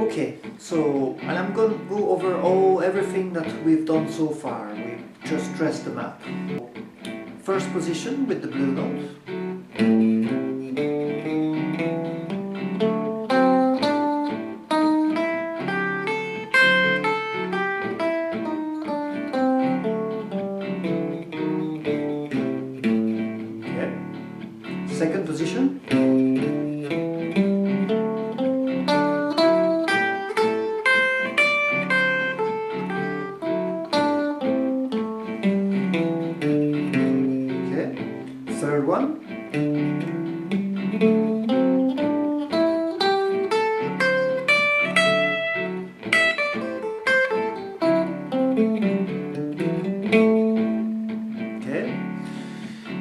Okay, so and I'm going to go over everything that we've done so far. We've just dressed the map. First position with the blue note. Okay. Second position. Third one. Okay.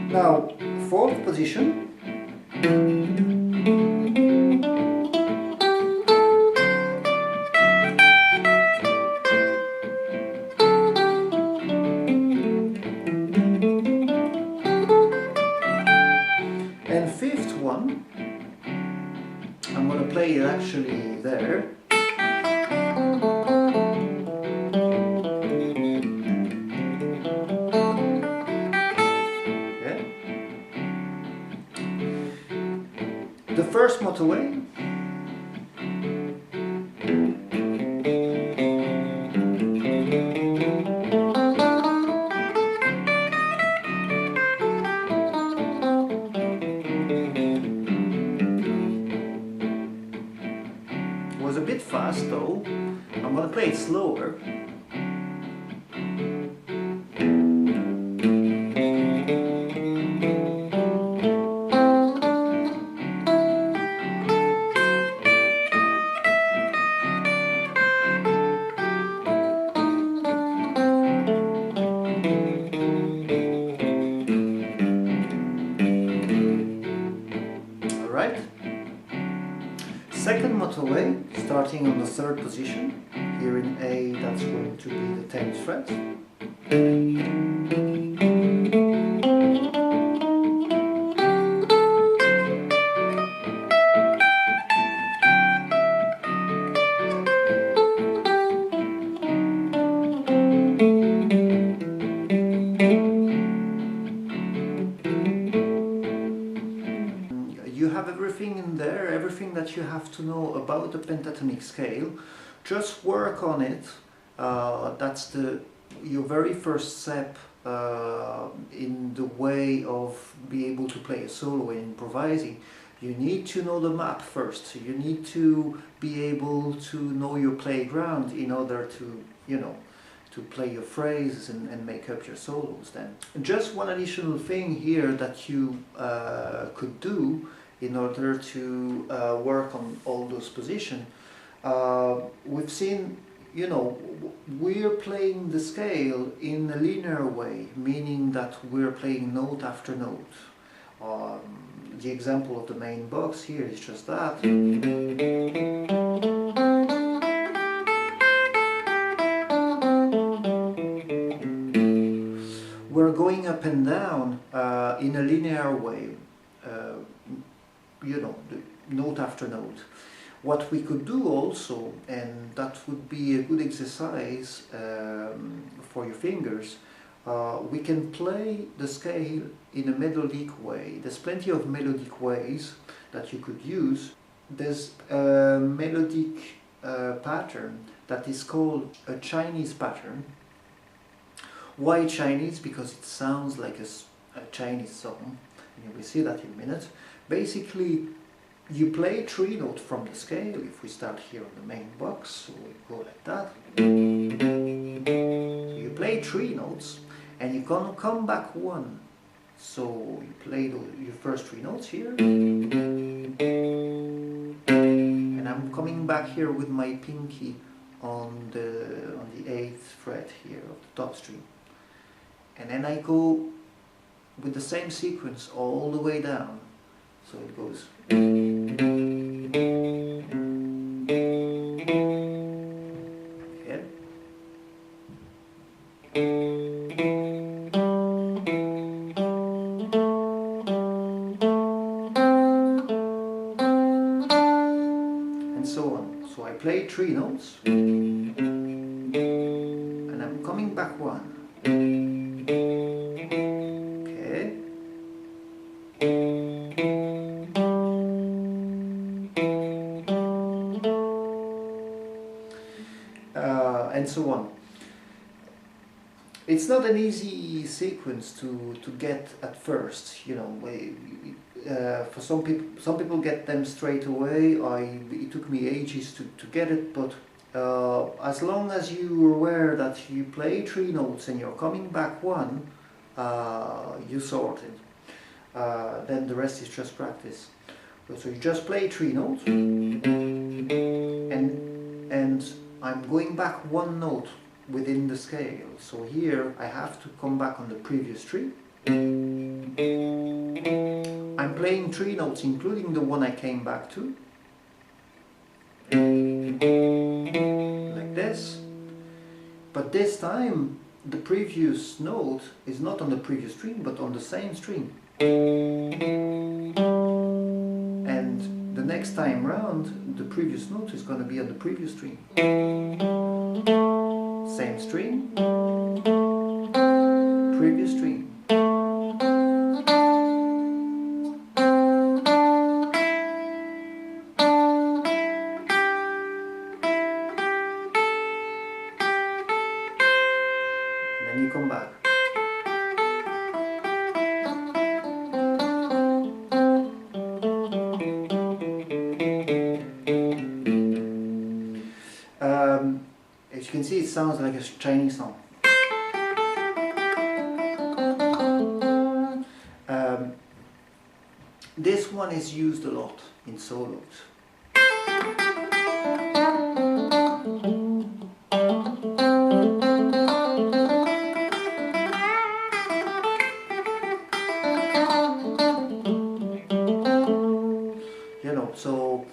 Now, fourth position. And fifth one, I'm going to play it actually there. Okay. The first motorway. Was a bit fast though. I'm gonna play it slower. Alright. Second motorway, starting on the third position. Here in A, that's going to be the 10th fret. You have everything in there, everything that you have to know about the pentatonic scale. Just work on it. That's your very first step in the way of being able to play a solo and improvising. You need to know the map first. You need to be able to know your playground in order to, to play your phrases and make up your solos then. Just one additional thing here that you could do in order to work on all those positions. We've seen, we're playing the scale in a linear way, meaning that we're playing note after note. The example of the main box here is just that. We're going up and down in a linear way, note after note. What we could do also, and that would be a good exercise for your fingers, we can play the scale in a melodic way. There's plenty of melodic ways that you could use. There's a melodic pattern that is called a Chinese pattern. Why Chinese? Because it sounds like a Chinese song, and you will see that in a minute. Basically, you play 3 notes from the scale. If we start here on the main box, so we go like that. You play 3 notes, and you can come back 1. So you play your first 3 notes here, and I'm coming back here with my pinky on the 8th fret here of the top string, and then I go with the same sequence all the way down. So it goes. Okay. And so on. So I play 3 notes and I'm coming back 1. Okay. And so on. It's not an easy sequence to get at first, you know. For some people get them straight away. It took me ages to get it, but as long as you're aware that you play 3 notes and you're coming back 1, you sort it. Then the rest is just practice. So you just play 3 notes, and I'm going back 1 note within the scale. So here I have to come back on the previous 3. I'm playing 3 notes including the one I came back to, like this. But this time the previous note is not on the previous string but on the same string. And the next time round the previous note is going to be on the previous string. Same string, previous string. And then you come back. As you can see, it sounds like a Chinese song. This one is used a lot in solos. You know, so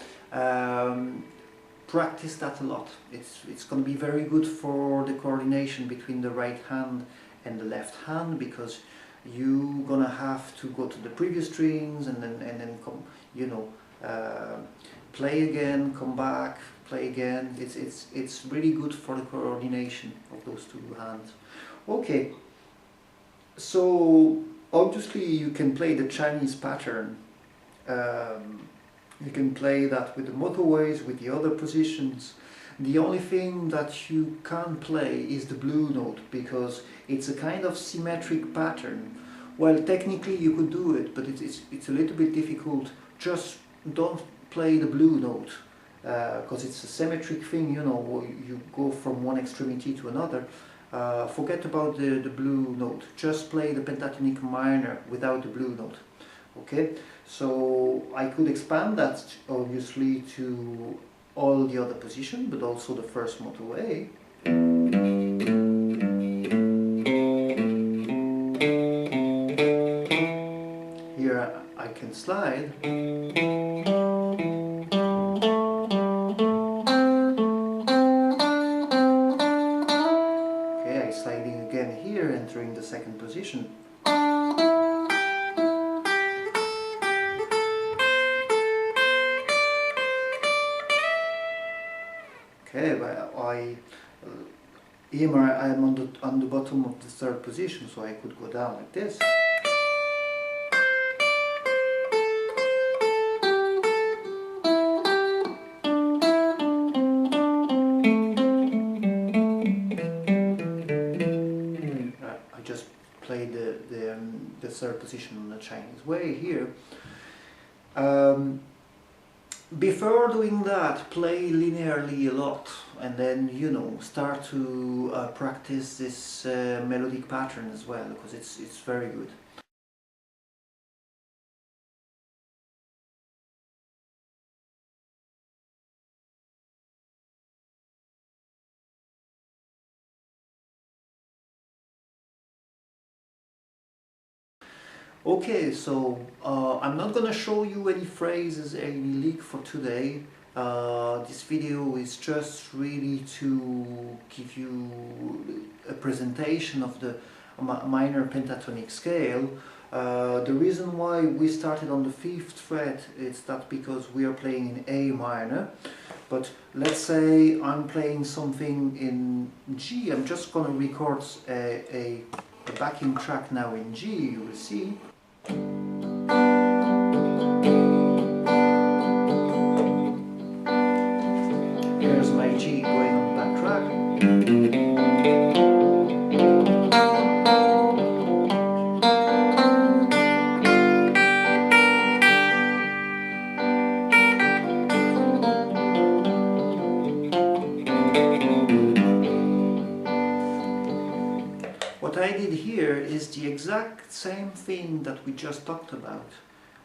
practice that a lot. It's going to be very good for the coordination between the right hand and the left hand, because you're gonna have to go to the previous strings and then come, you know, play again, come back, play again. It's really good for the coordination of those 2 hands. Okay, so obviously you can play the Chinese pattern. You can play that with the motorways, with the other positions. The only thing that you can't play is the blue note, because it's a kind of symmetric pattern. Well, technically you could do it, but it's a little bit difficult. Just don't play the blue note, because it's a symmetric thing, you know, you go from one extremity to another. Forget about the blue note. Just play the pentatonic minor without the blue note. Okay, so I could expand that obviously to all the other positions, but also the first motorway. Here I can slide. Okay, I'm sliding again here, entering the second position. Okay, but here I'm on the bottom of the 3rd position, so I could go down like this. I just played the 3rd position on the Chinese way here. Before doing that, play linearly a lot, and then, you know, start to practice this melodic pattern as well, because it's very good. Okay, so I'm not gonna show you any phrases, any lick for today. This video is just really to give you a presentation of the minor pentatonic scale. The reason why we started on the 5th fret is that because we are playing in A minor. But let's say I'm playing something in G. I'm just going to record a backing track now in G, you will see. Here's my G going on the back track. What I did here is the exact same thing that we just talked about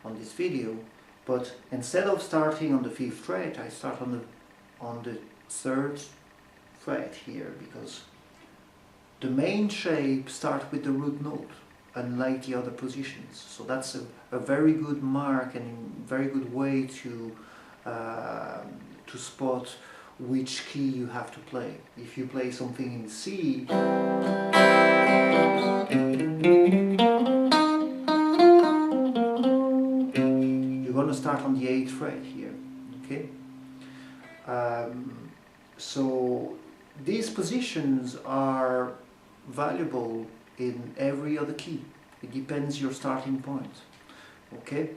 on this video, but instead of starting on the 5th fret, I start on the 3rd fret here, because the main shape starts with the root note, unlike the other positions. So that's a very good mark and very good way to spot which key you have to play. If you play something in C, you're going to start on the 8th fret here, okay? So these positions are valuable in every other key. It depends your starting point, okay?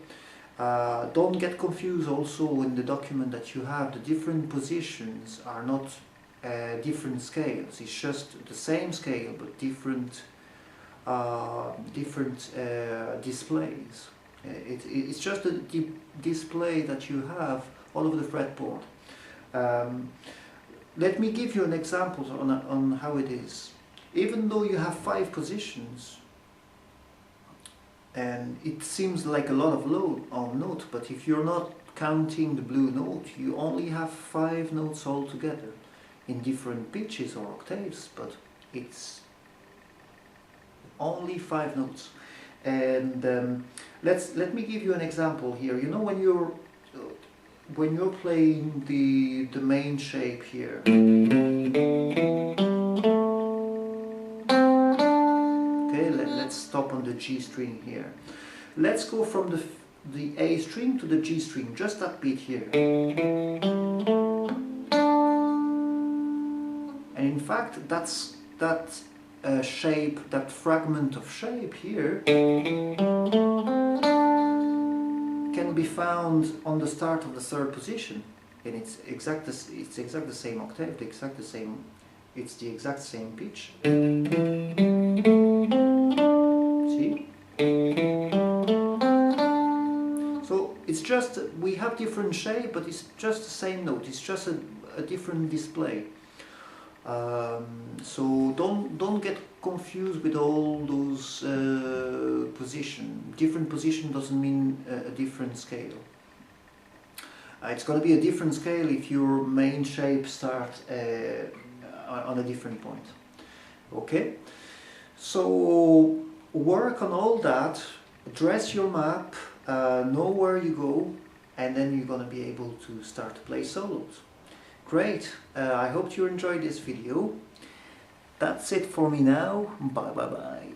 Don't get confused also in the document that you have. The different positions are not different scales. It's just the same scale but different displays. It's just a display that you have all over the fretboard. Let me give you an example on how it is. Even though you have 5 positions, and it seems like a lot of note, but if you're not counting the blue note, you only have 5 notes altogether in different pitches or octaves, but it's only 5 notes. And let me give you an example here. You know, when you're playing the main shape here, okay, let's stop on the G string here. Let's go from the A string to the G string, just that beat here. And in fact, that shape, that fragment of shape here, can be found on the start of the 3rd position, and it's exact the same octave, it's the exact same pitch. See? So it's just, we have different shape, but it's just the same note. It's just a different display. So don't get confused with all those positions. Different position doesn't mean a different scale. It's going to be a different scale if your main shape starts on a different point. Okay? So work on all that, dress your map, know where you go, and then you're going to be able to start to play solos. Great, I hope you enjoyed this video. That's it for me now. Bye bye bye.